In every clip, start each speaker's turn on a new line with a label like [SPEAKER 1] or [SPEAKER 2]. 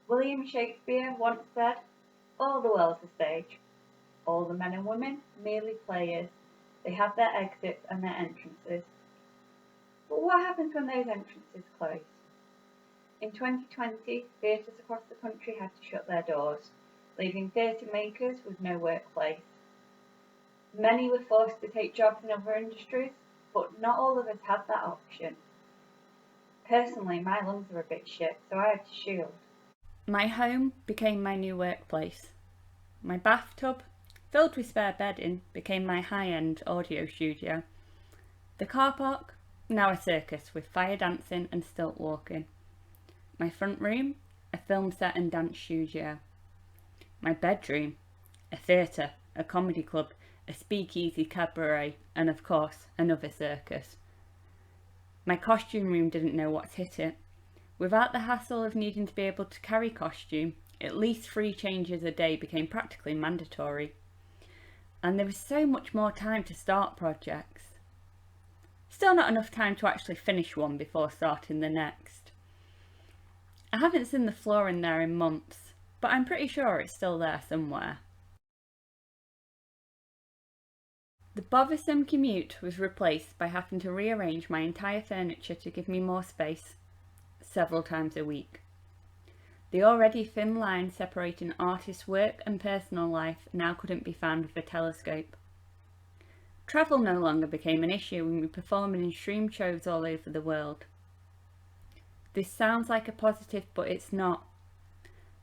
[SPEAKER 1] William Shakespeare once said, "All the world's a stage. All the men and women merely players. They have their exits and their entrances." But what happens when those entrances close? In 2020, theatres across the country had to shut their doors, leaving theatre makers with no workplace. Many were forced to take jobs in other industries, but not all of us had that option. Personally, my lungs are a bit shit, so I had to shield.
[SPEAKER 2] My home became my new workplace. My bathtub, filled with spare bedding, became my high-end audio studio. The car park, now a circus with fire dancing and stilt walking. My front room, a film set and dance studio. My bedroom, a theatre, a comedy club, a speakeasy cabaret, and of course, another circus. My costume room didn't know what hit it. Without the hassle of needing to be able to carry costume, at least 3 changes a day became practically mandatory. And there was so much more time to start projects. Still not enough time to actually finish one before starting the next. I haven't seen the floor in there in months, but I'm pretty sure it's still there somewhere. The bothersome commute was replaced by having to rearrange my entire furniture to give me more space several times a week. The already thin line separating artist's work and personal life now couldn't be found with a telescope. Travel no longer became an issue when we performed in streamed shows all over the world. This sounds like a positive, but it's not.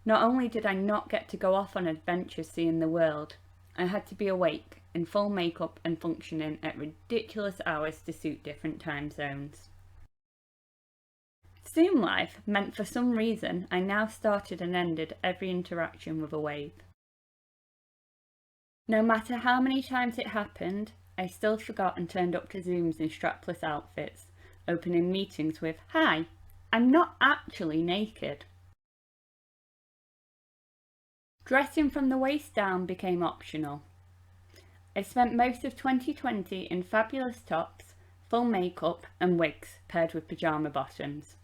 [SPEAKER 2] Not only did I not get to go off on adventures seeing the world, I had to be awake, in full makeup and functioning at ridiculous hours to suit different time zones. Zoom life meant for some reason I now started and ended every interaction with a wave. No matter how many times it happened, I still forgot and turned up to Zooms in strapless outfits, opening meetings with, "Hi, I'm not actually naked." Dressing from the waist down became optional. I spent most of 2020 in fabulous tops, full makeup and wigs paired with pyjama bottoms.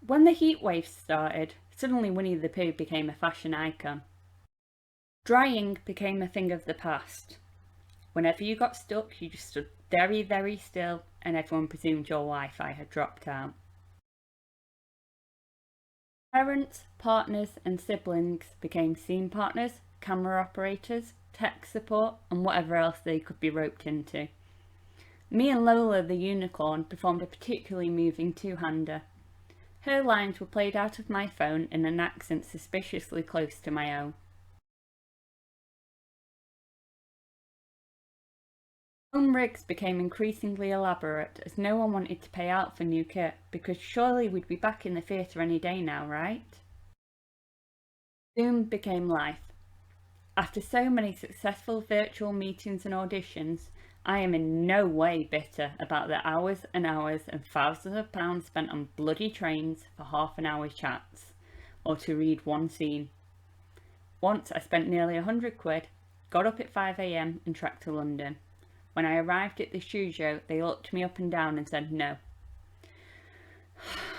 [SPEAKER 2] When the heat waves started, suddenly Winnie the Pooh became a fashion icon. Drying became a thing of the past. Whenever you got stuck, you just stood very, very still and everyone presumed your Wi-Fi had dropped out. Parents, partners and siblings became scene partners, camera operators, tech support and whatever else they could be roped into. Me and Lola the unicorn performed a particularly moving two-hander. Her lines were played out of my phone in an accent suspiciously close to my own. Home rigs became increasingly elaborate as no one wanted to pay out for new kit because surely we'd be back in the theatre any day now, right? Zoom became life. After so many successful virtual meetings and auditions, I am in no way bitter about the hours and hours and thousands of pounds spent on bloody trains for half an hour chats, or to read one scene. Once I spent nearly £100, got up at 5 AM and trekked to London. When I arrived at the studio, they looked me up and down and said no.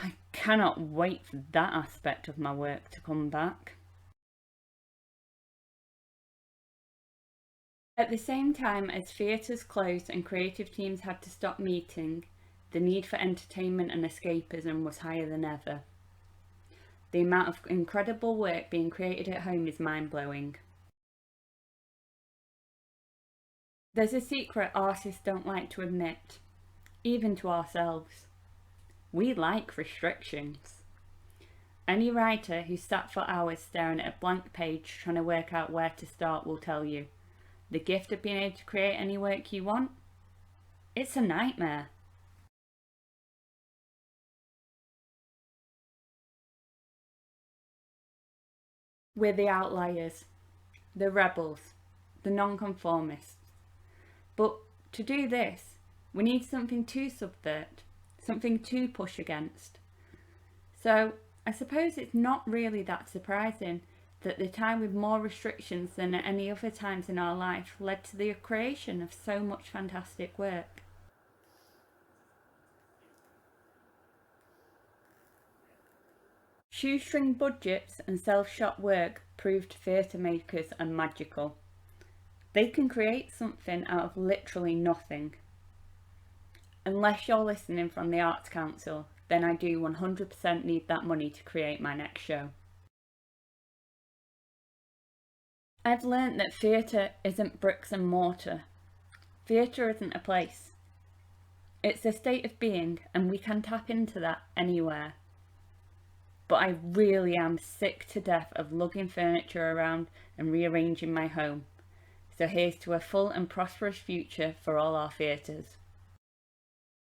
[SPEAKER 2] I cannot wait for that aspect of my work to come back. At the same time as theatres closed and creative teams had to stop meeting, the need for entertainment and escapism was higher than ever. The amount of incredible work being created at home is mind-blowing. There's a secret artists don't like to admit, even to ourselves. We like restrictions. Any writer who sat for hours staring at a blank page trying to work out where to start will tell you, the gift of being able to create any work you want, it's a nightmare. We're the outliers, the rebels, the nonconformists. But to do this, we need something to subvert, something to push against. So I suppose it's not really that surprising that the time with more restrictions than at any other times in our life led to the creation of so much fantastic work. Shoestring budgets and self-shop work proved theatre makers are magical. They can create something out of literally nothing. Unless you're listening from the Arts Council, then I do 100% need that money to create my next show. I've learnt that theatre isn't bricks and mortar. Theatre isn't a place. It's a state of being, and we can tap into that anywhere. But I really am sick to death of lugging furniture around and rearranging my home. So here's to a full and prosperous future for all our theatres.